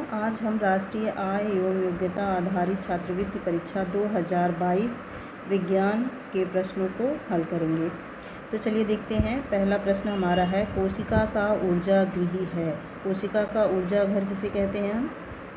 आज हम राष्ट्रीय आय एवं योग्यता आधारित छात्रवृत्ति परीक्षा 2022 विज्ञान के प्रश्नों को हल करेंगे। तो चलिए देखते हैं। पहला प्रश्न हमारा है, कोशिका का ऊर्जा गृही है। कोशिका का ऊर्जा घर किसे कहते हैं हम?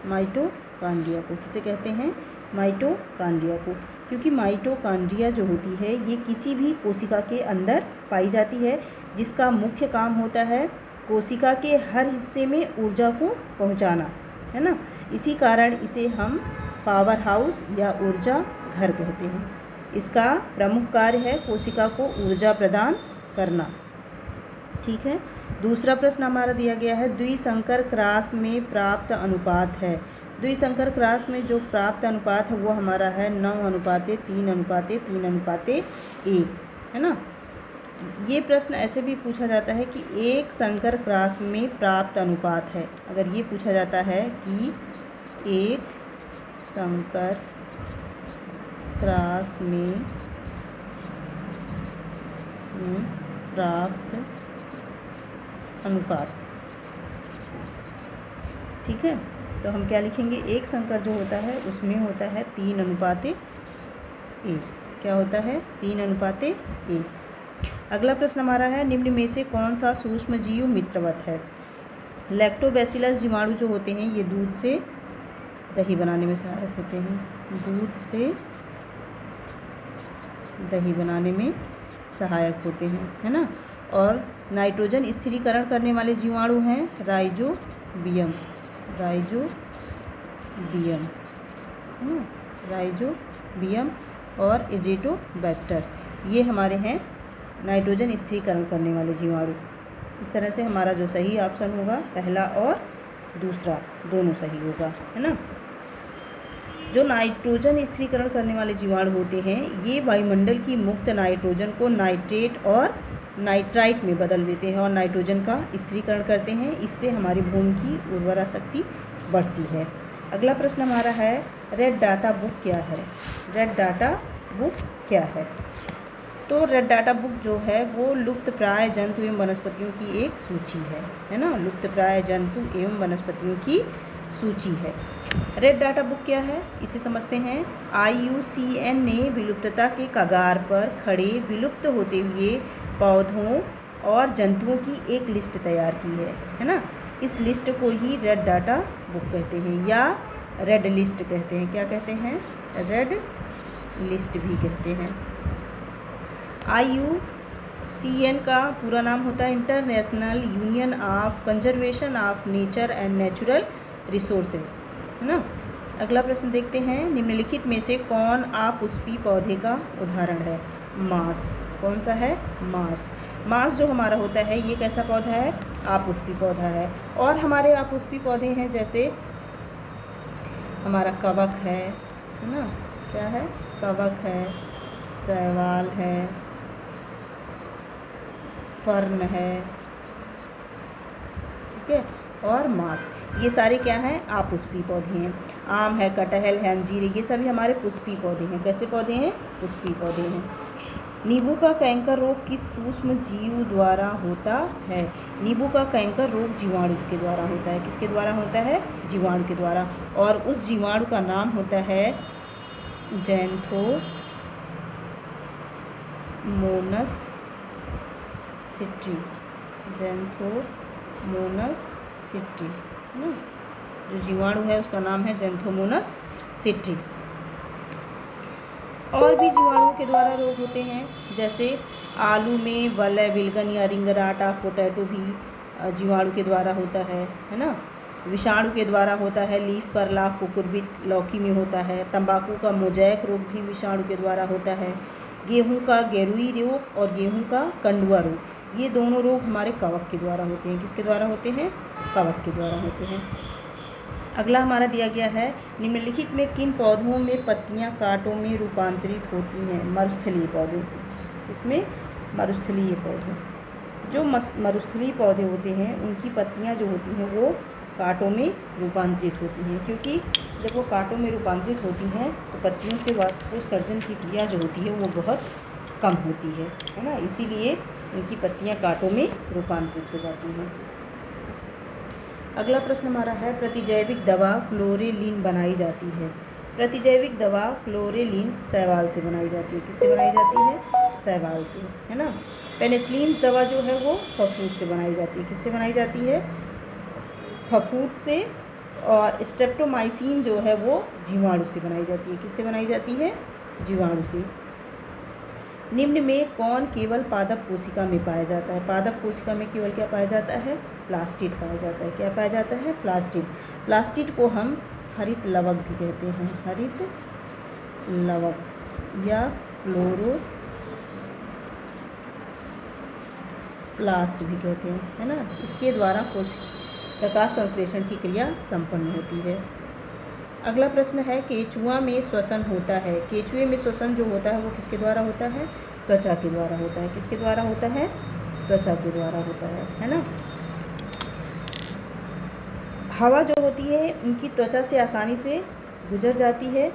माइटोकॉन्ड्रिया को। किसे कहते हैं? माइटोकॉन्ड्रिया को। क्योंकि माइटोकॉन्ड्रिया जो होती है ये किसी भी कोशिका के अंदर पाई जाती है, जिसका मुख्य काम होता है कोशिका के हर हिस्से में ऊर्जा को पहुंचाना, है ना। इसी कारण इसे हम पावर हाउस या ऊर्जा घर कहते हैं। इसका प्रमुख कार्य है कोशिका को ऊर्जा प्रदान करना। ठीक है। दूसरा प्रश्न हमारा दिया गया है, द्विसंकर क्रॉस में प्राप्त अनुपात है। द्विसंकर क्रॉस में जो प्राप्त अनुपात है वो हमारा है 9:3:3:1, है ना। ये प्रश्न ऐसे भी पूछा जाता है कि एक संकर क्रॉस में प्राप्त अनुपात है। अगर ये पूछा जाता है कि एक संकर क्रॉस में प्राप्त अनुपात, ठीक है, तो हम क्या लिखेंगे? एक संकर जो होता है उसमें होता है 3:1। क्या होता है? 3:1। अगला प्रश्न हमारा है, निम्न में से कौन सा सूक्ष्म जीव मित्रवत है? लैक्टोबैसिलस जीवाणु जो होते हैं ये दूध से दही बनाने में सहायक होते हैं। दूध से दही बनाने में सहायक होते हैं, है ना। और नाइट्रोजन स्थिरीकरण करने वाले जीवाणु हैं राइजोबियम, है ना, राइजोबियम और एजेटोबैक्टर। ये हमारे हैं नाइट्रोजन स्थिरीकरण करने वाले जीवाणु। इस तरह से हमारा जो सही ऑप्शन होगा पहला और दूसरा दोनों सही होगा, है ना। जो नाइट्रोजन स्थिरीकरण करने वाले जीवाणु होते हैं ये वायुमंडल की मुक्त नाइट्रोजन को नाइट्रेट और नाइट्राइट में बदल देते हैं और नाइट्रोजन का स्थिरीकरण करते हैं। इससे हमारी भूमि की उर्वरा शक्ति बढ़ती है। अगला प्रश्न हमारा है, रेड डाटा बुक क्या है? रेड डाटा बुक क्या है? तो रेड डाटा बुक जो है वो लुप्त प्राय जंतु एवं वनस्पतियों की एक सूची है ना। लुप्त प्राय जंतु एवं वनस्पतियों की सूची है। रेड डाटा बुक क्या है इसे समझते हैं। IUCN ने विलुप्तता के कगार पर खड़े विलुप्त होते हुए पौधों और जंतुओं की एक लिस्ट तैयार की है ना। इस लिस्ट को ही रेड डाटा बुक कहते हैं या रेड लिस्ट कहते हैं। क्या कहते हैं? रेड लिस्ट भी कहते हैं। IUCN का पूरा नाम होता है international union of conservation of nature and natural resources, है ना। अगला प्रश्न देखते हैं, निम्नलिखित में से कौन अपुष्पी पौधे का उदाहरण है? मांस। कौन सा है? मांस। मांस जो हमारा होता है ये कैसा पौधा है? अपुष्पी पौधा है। और हमारे अपुष्पी पौधे हैं जैसे हमारा कवक है ना। क्या है? कवक है, शैवाल है, फर्न है, ठीक है, और मांस। ये सारे क्या हैं? अपुष्पी पौधे हैं। आम है, कटहल है, अंजीर, ये सभी हमारे पुष्पी पौधे हैं। कैसे पौधे हैं? पुष्पी पौधे हैं। नींबू का कैंकर रोग किस सूक्ष्म जीव द्वारा होता है? नींबू का कैंकर रोग जीवाणु के द्वारा होता है। किसके द्वारा होता है? जीवाणु के द्वारा। और उस जीवाणु का नाम होता है ज़ैंथोमोनस सिट्री। ज़ैंथोमोनस सिट्री, है ना। जो जीवाणु है उसका नाम है ज़ैंथोमोनस सिट्री। और भी जीवाणुओं के द्वारा रोग होते हैं जैसे आलू में वलय विलगन या रिंगराटा पोटैटो भी जीवाणु के द्वारा होता है ना। विषाणु के द्वारा होता है लीफ कर्ला कुकुरबिट लौकी में होता है। तंबाकू का मोजैक रोग भी विषाणु के द्वारा होता है। गेहूं का गेरुई रोग और गेहूं का कंडुआ रोग, ये दोनों रोग हमारे कवक के द्वारा होते हैं। किसके द्वारा होते हैं? कवक के द्वारा होते हैं। अगला हमारा दिया गया है, निम्नलिखित में किन पौधों में पत्तियां कांटों में रूपांतरित होती हैं? मरुस्थलीय पौधों की। इसमें मरुस्थलीय पौधे, जो मरुस्थलीय पौधे होते हैं उनकी पत्तियां जो होती हैं वो कांटों में रूपांतरित होती हैं। क्योंकि जब वो कांटों में रूपांतरित होती हैं तो पत्तियों से वाष्पोत्सर्जन की क्रिया जो होती है वो बहुत कम होती है ना। इसीलिए इनकी पत्तियां कांटों में रूपांतरित हो जाती हैं। अगला प्रश्न हमारा है, प्रतिजैविक दवा क्लोरेलिन बनाई जाती है। प्रतिजैविक दवा क्लोरेलिन शैवाल से बनाई जाती है। किससे बनाई जाती है? शैवाल से, है ना। पेनिसिलिन दवा जो है वो फफूंद से बनाई जाती है। किससे बनाई जाती है? फफूंद से। और स्ट्रेप्टोमाइसिन जो है वो जीवाणु से बनाई जाती है। किससे बनाई जाती है? जीवाणु से। निम्न में कौन केवल पादप कोशिका में पाया जाता है? पादप कोशिका में केवल क्या पाया जाता है? प्लास्टिड पाया जाता है। क्या पाया जाता है? प्लास्टिड। प्लास्टिड को हम हरित लवक भी कहते हैं, हरित लवक या क्लोरो प्लास्ट भी कहते हैं, है ना। इसके द्वारा प्रकाश संश्लेषण की क्रिया संपन्न होती है। अगला प्रश्न है, केंचुआ में श्वसन होता है। केंचुए में श्वसन जो होता है वो किसके द्वारा होता है? त्वचा के द्वारा होता है। किसके द्वारा होता है? त्वचा के द्वारा होता है ना। हवा जो होती है उनकी त्वचा से आसानी से गुजर जाती है,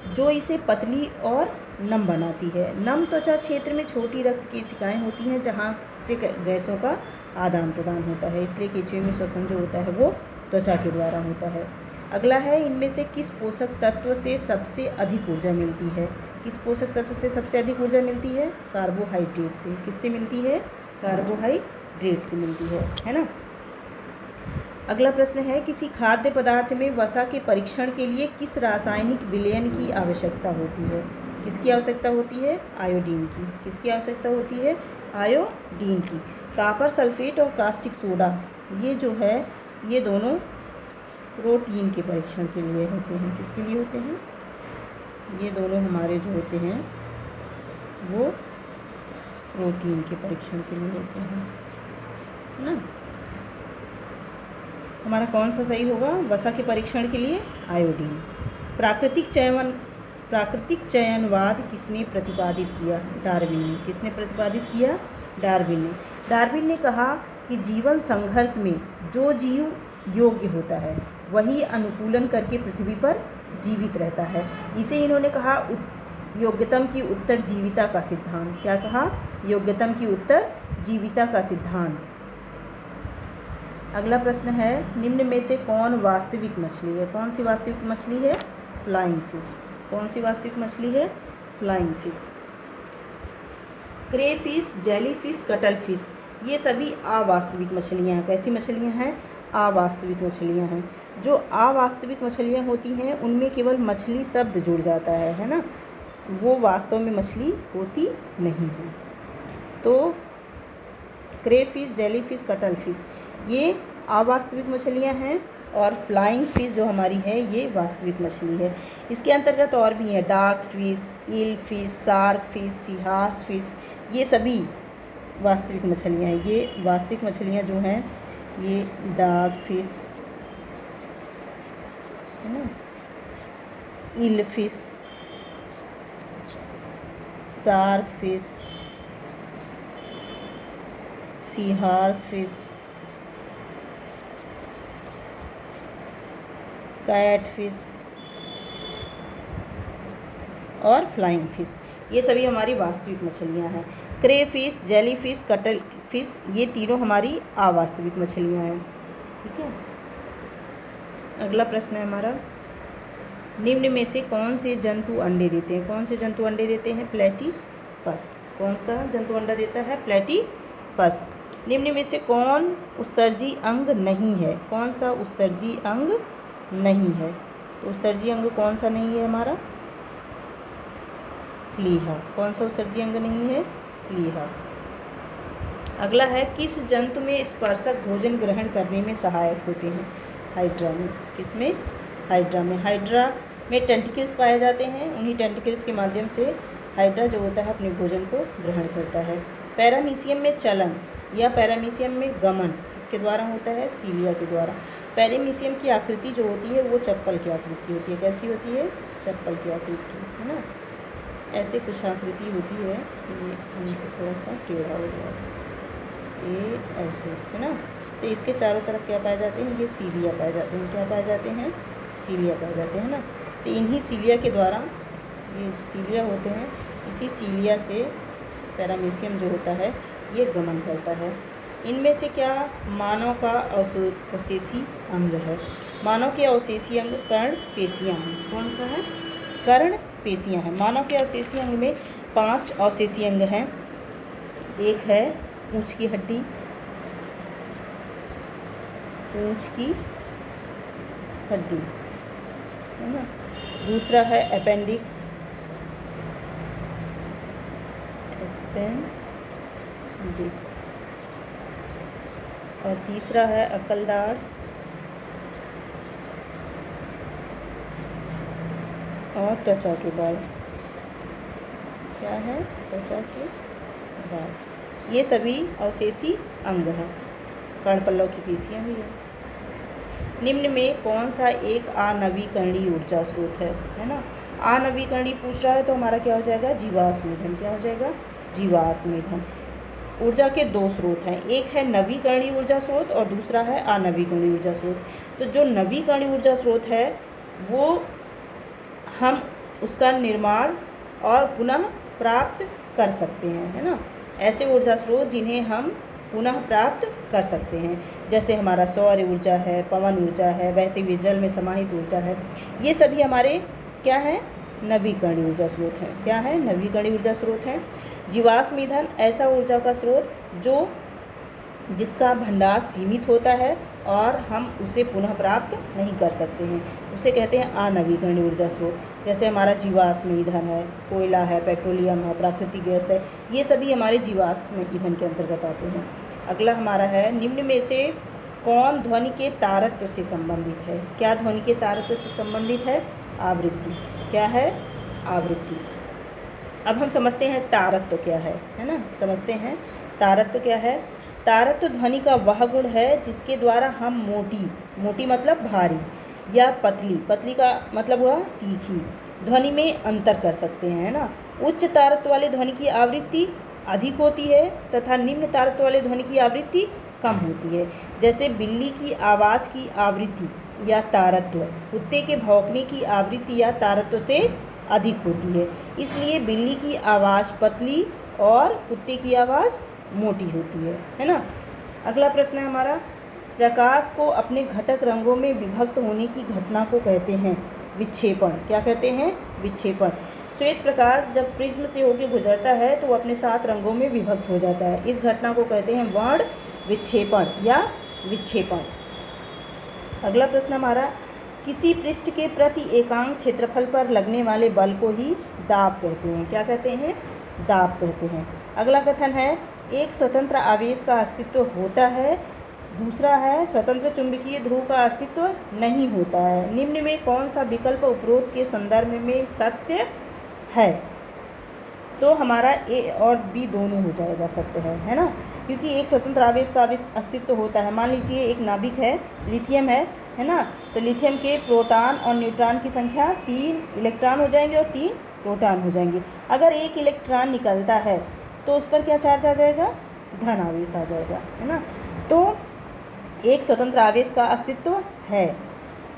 जो इसे पतली और नम बनाती है। नम त्वचा क्षेत्र में छोटी रक्त केशिकाएं होती हैं, जहां से गैसों का आदान प्रदान होता है। इसलिए केंचुए में श्वसन जो होता है वो त्वचा के द्वारा होता है। अगला है, इनमें से किस पोषक तत्व से सबसे अधिक ऊर्जा मिलती है? किस पोषक तत्व से सबसे अधिक ऊर्जा मिलती है? कार्बोहाइड्रेट से। किससे मिलती है? कार्बोहाइड्रेट से मिलती है ना। अगला प्रश्न है, किसी खाद्य पदार्थ में वसा के परीक्षण के लिए किस रासायनिक विलयन की आवश्यकता होती है? किसकी आवश्यकता होती है? आयोडीन की। किसकी आवश्यकता होती है? आयोडीन की। कॉपर सल्फेट और कास्टिक सोडा ये जो है ये दोनों प्रोटीन के परीक्षण के लिए होते हैं। किसके लिए होते हैं? ये दोनों हमारे जो होते हैं वो प्रोटीन के परीक्षण के लिए होते हैं, है ना। हमारा कौन सा सही होगा? वसा के परीक्षण के लिए आयोडीन। प्राकृतिक चयनवाद किसने प्रतिपादित किया? डार्विन ने। किसने प्रतिपादित किया? डार्विन ने। डार्विन ने कहा कि जीवन संघर्ष में जो जीव योग्य होता है वही अनुकूलन करके पृथ्वी पर जीवित रहता है। इसे इन्होंने कहा योग्यतम की उत्तर जीविता का सिद्धांत। क्या कहा? योग्यतम की उत्तर जीविता का सिद्धांत। अगला प्रश्न है, निम्न में से कौन वास्तविक मछली है? कौन सी वास्तविक मछली है? Flying fish. कौन सी वास्तविक मछली है? Flying fish. Crayfish, jellyfish, cuttle fish ये सभी अवास्तविक मछलियाँ हैं। कैसी मछलियाँ हैं? अवास्तविक मछलियाँ हैं। जो अवास्तविक मछलियाँ होती हैं उनमें केवल मछली शब्द जुड़ जाता है ना, वो वास्तव में मछली होती नहीं है। तो क्रेफिश, जेलीफिश, कटल फिश ये अवास्तविक मछलियाँ हैं और फ्लाइंग फिश जो हमारी है ये वास्तविक मछली है। इसके अंतर्गत और भी हैं, डार्क फिश, ईल fish, shark fish, seahorse fish ये सभी वास्तविक मछलियाँ हैं। ये वास्तविक मछलियाँ जो हैं ये डार्क फिश, है ना, eel fish, shark fish, seahorse fish, catfish और फ्लाइंग फिश ये सभी हमारी वास्तविक मछलियाँ हैं। Crayfish, jellyfish, cuttlefish ये तीनों हमारी अवास्तविक मछलियाँ हैं। ठीक है। अगला प्रश्न है हमारा, निम्न में से कौन से जंतु अंडे देते हैं? कौन से जंतु अंडे देते हैं? प्लेटिपस। कौन सा जंतु अंडा देता है? प्लेटिपस। निम्न में से कौन उत्सर्जी अंग नहीं है? कौन सा उत्सर्जी अंग नहीं है? तो उत्सर्जी अंग कौन सा नहीं है हमारा? प्लीहा। कौन सा उत्सर्जी अंग नहीं है? प्लीहा। अगला है, किस जंतु में स्पर्शक भोजन ग्रहण करने में सहायक होते हैं? हाइड्रा में। किसमें? हाइड्रा में। हाइड्रा में टेंटिकल्स पाए जाते हैं, उन्हीं टेंटिकल्स के माध्यम से हाइड्रा जो होता है अपने भोजन को ग्रहण करता है। पैरामीशियम में चलन या पैरामीशियम में गमन किसके द्वारा होता है? सीलिया के द्वारा। पैरामीशियम की आकृति जो होती है वो चप्पल की आकृति होती है। कैसी होती है? चप्पल की आकृति, है ना। ऐसे कुछ आकृति होती है, ये हमसे थोड़ा सा टेढ़ा हो गया, ये ऐसे, है ना। तो इसके चारों तरफ क्या पाए जाते हैं? ये सीलिया पाए जाते हैं। क्या पाए जाते हैं? सीलिया पाए जाते हैं ना। तो इन्हीं सीलिया के द्वारा, ये सीलिया होते हैं, इसी सीलिया से पैरामीशियम जो होता है ये गमन करता है। इनमें से क्या मानव का अवशेषी अंग है? मानव के अवशेषी अंग कर्ण पेशियाँ हैं। कौन सा है? कर्ण पेशियाँ हैं। मानव के अवशेषी अंग में 5 अवशेषी अंग हैं। एक है पूंछ की हड्डी, पूंछ की हड्डी है ना। दूसरा है अपेंडिक्स, और तीसरा है अकलदाढ़, और त्वचा के बाल। क्या है? त्वचा के बाल। ये सभी अवशेषी अंग हैं। कर्णपल्लव की पेशियाँ भी है। निम्न में कौन सा एक अनवीकरणीय ऊर्जा स्रोत है ना। अनवीकरणीय पूछ रहा है तो हमारा क्या हो जाएगा? जीवाश्म ईंधन। क्या हो जाएगा? जीवाश्म ईंधन। ऊर्जा के 2 स्रोत हैं, एक है नवीकरणीय ऊर्जा स्रोत और दूसरा है अनवीकरणीय ऊर्जा स्रोत। तो जो नवीकरणीय ऊर्जा स्रोत है वो हम उसका निर्माण और पुनः प्राप्त कर सकते हैं, है ना। ऐसे ऊर्जा स्रोत जिन्हें हम पुनः प्राप्त कर सकते हैं, जैसे हमारा सौर ऊर्जा है, पवन ऊर्जा है, बहते हुए जल में समाहित ऊर्जा है। ये सभी हमारे क्या है? नवीकरणीय ऊर्जा स्रोत हैं। क्या है? नवीकरणीय ऊर्जा स्रोत हैं। जीवाश्म ईंधन ऐसा ऊर्जा का स्रोत जिसका भंडार सीमित होता है और हम उसे पुनः प्राप्त नहीं कर सकते हैं, उसे कहते हैं अनवीकरणीय ऊर्जा स्रोत। जैसे हमारा जीवाश्म ईंधन है, कोयला है, पेट्रोलियम है, प्राकृतिक गैस है, ये सभी हमारे जीवाश्म ईंधन के अंतर्गत आते हैं। अगला हमारा है, निम्न में से कौन ध्वनि के तारत्व से संबंधित है? क्या ध्वनि के तारत्व से संबंधित है? आवृत्ति। क्या है? आवृत्ति। अब हम समझते हैं तारत्व क्या है ना। समझते हैं तारत्व क्या है। तारत्व ध्वनि का वह गुण है जिसके द्वारा हम मोटी मतलब भारी, या पतली का मतलब हुआ तीखी ध्वनि में अंतर कर सकते हैं, है ना। उच्च तारत्व वाले ध्वनि की आवृत्ति अधिक होती है तथा निम्न तारत्व वाले ध्वनि की आवृत्ति कम होती है। जैसे बिल्ली की आवाज़ की आवृत्ति या तारत्व कुत्ते के भौंकने की आवृत्ति या तारत्व से अधिक होती है, इसलिए बिल्ली की आवाज़ पतली और कुत्ते की आवाज़ मोटी होती है ना। अगला प्रश्न है हमारा, प्रकाश को अपने घटक रंगों में विभक्त होने की घटना को कहते हैं विक्षेपण। क्या कहते हैं? विक्षेपण। श्वेत प्रकाश जब प्रिज्म से होकर गुजरता है तो वो अपने 7 रंगों में विभक्त हो जाता है। इस घटना को कहते हैं वर्ण विक्षेपण या विक्षेपण। अगला प्रश्न हमारा, किसी पृष्ठ के प्रति एकांक क्षेत्रफल पर लगने वाले बल को ही दाब कहते हैं। क्या कहते हैं? दाब कहते हैं। अगला कथन है, एक स्वतंत्र आवेश का अस्तित्व होता है, दूसरा है स्वतंत्र चुंबकीय ध्रुव का अस्तित्व नहीं होता है। निम्न में कौन सा विकल्प उपरोक्त के संदर्भ में सत्य है? तो हमारा ए और बी दोनों हो जाएगा सत्य है ना, क्योंकि एक स्वतंत्र आवेश का अस्तित्व होता है। मान लीजिए एक नाभिक है, लिथियम है ना, तो लिथियम के प्रोटॉन और न्यूट्रॉन की संख्या 3 इलेक्ट्रॉन हो जाएंगे और 3 प्रोटॉन हो जाएंगे। अगर एक इलेक्ट्रॉन निकलता है तो उस पर क्या चार्ज आ जाएगा? धन आवेश आ जाएगा, है ना। तो एक स्वतंत्र आवेश का अस्तित्व है,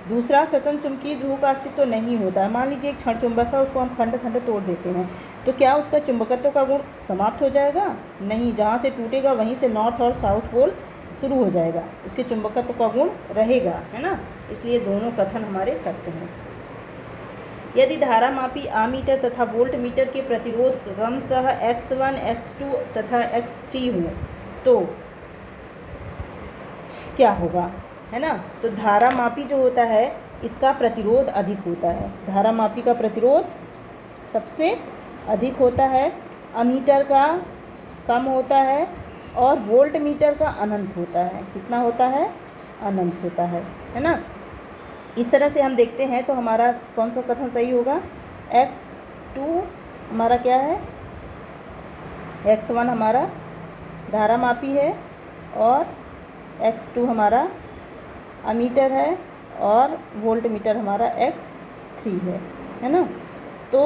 दूसरा स्वतंत्र चुंबकीय ध्रुव का अस्तित्व नहीं होता है। मान लीजिए एक क्षण चुंबक है, उसको हम खंड खंड तोड़ देते हैं, तो क्या उसका चुंबकत्व का गुण समाप्त हो जाएगा? नहीं, जहाँ से टूटेगा वहीं से नॉर्थ और साउथ पोल शुरू हो जाएगा, उसके चुंबकत्व का गुण रहेगा, है ना। इसलिए दोनों कथन हमारे सत्य हैं। यदि धारामापी आमीटर तथा वोल्ट मीटर के प्रतिरोध क्रमशः X1, X2 तथा X3 हो तो क्या होगा, है ना। तो धारामापी जो होता है इसका प्रतिरोध अधिक होता है, धारामापी का प्रतिरोध सबसे अधिक होता है, अमीटर का कम होता है और वोल्ट मीटर का अनंत होता है। कितना होता है? अनंत होता है ना। इस तरह से हम देखते हैं तो हमारा कौन सा कथन सही होगा? X2 हमारा क्या है? X1 हमारा धारामापी है और X2 हमारा अमीटर है और वोल्ट मीटर हमारा X3 है ना। तो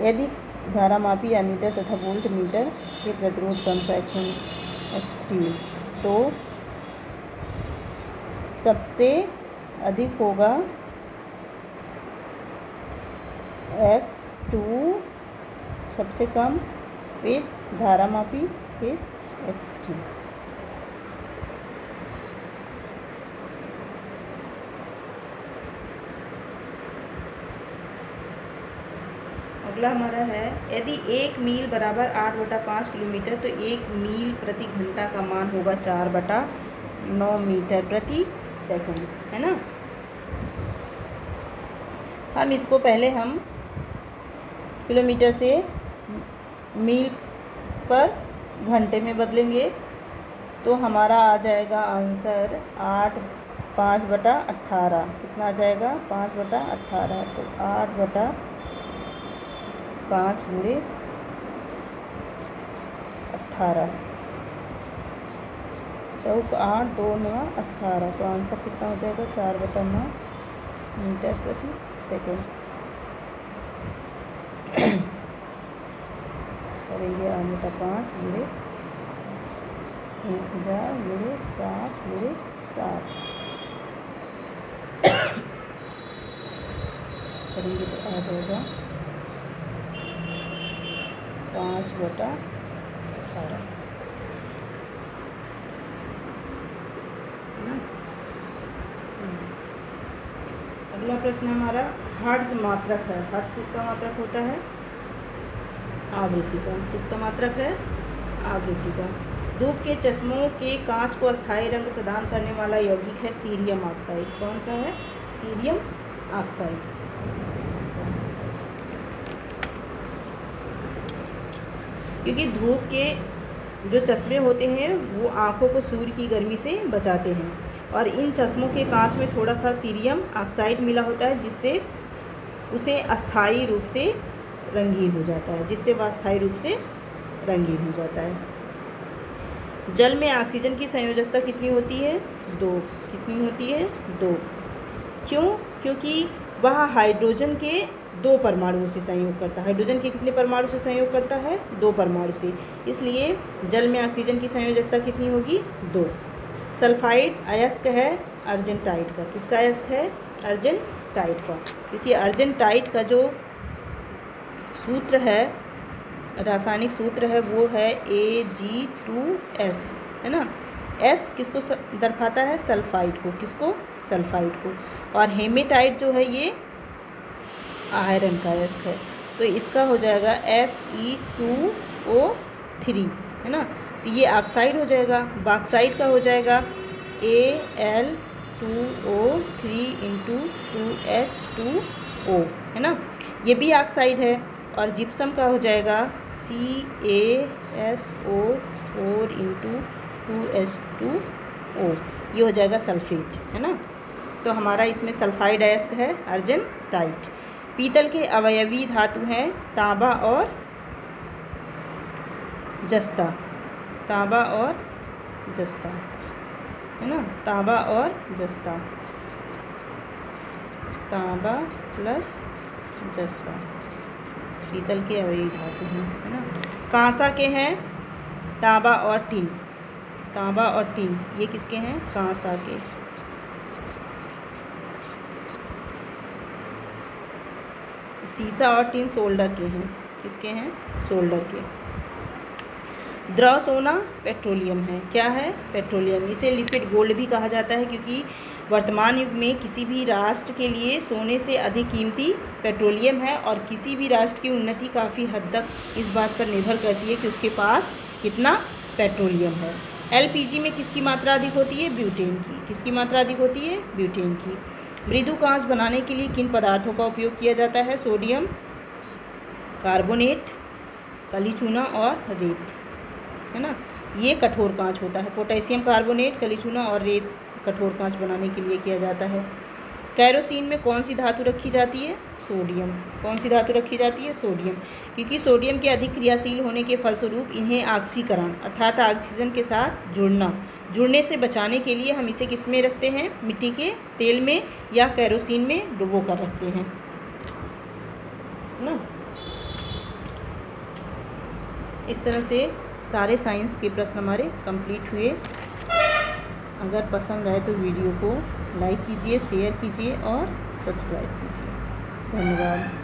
यदि धारामापी अमीटर तथा वोल्ट मीटर के प्रतिरोध क्रमशः X1, X3 तो सबसे अधिक होगा X2, सबसे कम, फिर धारामापी, फिर H3। अगला हमारा है, यदि 1 मील बराबर 8/5 किलोमीटर तो 1 मील प्रति घंटा का मान होगा 4/9 मीटर प्रति सेकंड, है ना। हम इसको पहले हम किलोमीटर से मील पर घंटे में बदलेंगे तो हमारा आ जाएगा आंसर 5/18। कितना आ जाएगा? 5/18। तो 8/5 गुणे 18, चौक 8, 2 9 18। तो आंसर कितना हो जाएगा? 4/9 मीटर प्रति सेकंड। करेंगे 8/5 गुणे 1000 गुणे 60 गुणे 60 करेंगे तो आ जाएगा 5/18। अगला प्रश्न हमारा हर्ट्ज मात्रक है। हर्ट्ज किसका मात्रक होता है? आवृत्ति का। किसका मात्रक है? आवृत्ति का। धूप के चश्मों के कांच को अस्थायी रंग प्रदान करने वाला यौगिक है सीरियम ऑक्साइड। कौन सा है? Cerium oxide. क्योंकि धूप के जो चश्मे होते हैं वो आँखों को सूर्य की गर्मी से बचाते हैं और इन चश्मों के कांच में थोड़ा सा सीरियम ऑक्साइड मिला होता है जिससे उसे अस्थायी रूप से रंगीन हो जाता है, जिससे वह अस्थायी रूप से रंगीन हो जाता है। जल में ऑक्सीजन की संयोजकता कितनी होती है? 2। कितनी होती है? 2। क्यों? क्योंकि वह हाइड्रोजन के 2 परमाणुओं से संयोग करता है। हाइड्रोजन के कितने परमाणु से संयोग करता है? 2 परमाणु से। इसलिए जल में ऑक्सीजन की संयोजकता कितनी होगी? 2। सल्फाइड अयस्क है अर्जेंटाइट का। किसका अयस्क है? अर्जेंटाइट का। क्योंकि अर्जेंटाइट का जो सूत्र है, रासायनिक सूत्र है, वो है Ag2S, है ना। S किसको दर्शाता है? सल्फाइड को। किसको? सल्फाइड को। और हेमेटाइट जो है ये आयरन का अयस्क है, तो इसका हो जाएगा Fe2O3, है ना। तो ये ऑक्साइड हो जाएगा। बॉक्साइड का हो जाएगा Al2O3 × 2H2O, है ना। ये भी ऑक्साइड है। और जिप्सम का हो जाएगा CaSO4 × 2H2O, ये हो जाएगा सल्फेट, है ना। तो हमारा इसमें सल्फाइड अयस्क है अर्जेंटाइट। पीतल के अवयवी धातु हैं तांबा और जस्ता। तांबा और जस्ता, है ना। तांबा और जस्ता, तांबा प्लस जस्ता पीतल के अवयवी धातु हैं, है ना। कांसा के हैं तांबा और टिन। तांबा और टिन ये किसके हैं? कांसा के। सीसा और टिन सोल्डर के हैं। किसके हैं? सोल्डर के। द्रव सोना पेट्रोलियम है। क्या है? पेट्रोलियम। इसे लिक्विड गोल्ड भी कहा जाता है क्योंकि वर्तमान युग में किसी भी राष्ट्र के लिए सोने से अधिक कीमती पेट्रोलियम है और किसी भी राष्ट्र की उन्नति काफ़ी हद तक इस बात पर निर्भर करती है कि उसके पास कितना पेट्रोलियम है। LPG में किसकी मात्रा अधिक होती है? ब्यूटेन की। किसकी मात्रा अधिक होती है? ब्यूटेन की। मृदु कांच बनाने के लिए किन पदार्थों का उपयोग किया जाता है? सोडियम कार्बोनेट, कली चूना और रेत, है ना। ये कठोर कांच होता है। पोटेशियम कार्बोनेट, कली चूना और रेत कठोर कांच बनाने के लिए किया जाता है। कैरोसिन में कौन सी धातु रखी जाती है? सोडियम। कौन सी धातु रखी जाती है? सोडियम। क्योंकि सोडियम के अधिक क्रियाशील होने के फलस्वरूप इन्हें ऑक्सीकरण अर्थात ऑक्सीजन के साथ जुड़ने से बचाने के लिए हम इसे किस में रखते हैं? मिट्टी के तेल में या कैरोसिन में डुबो कर रखते हैं, ना। इस तरह से सारे साइंस के प्रश्न हमारे कंप्लीट हुए। अगर पसंद आए तो वीडियो को लाइक कीजिए, शेयर कीजिए और सब्सक्राइब कीजिए। धन्यवाद।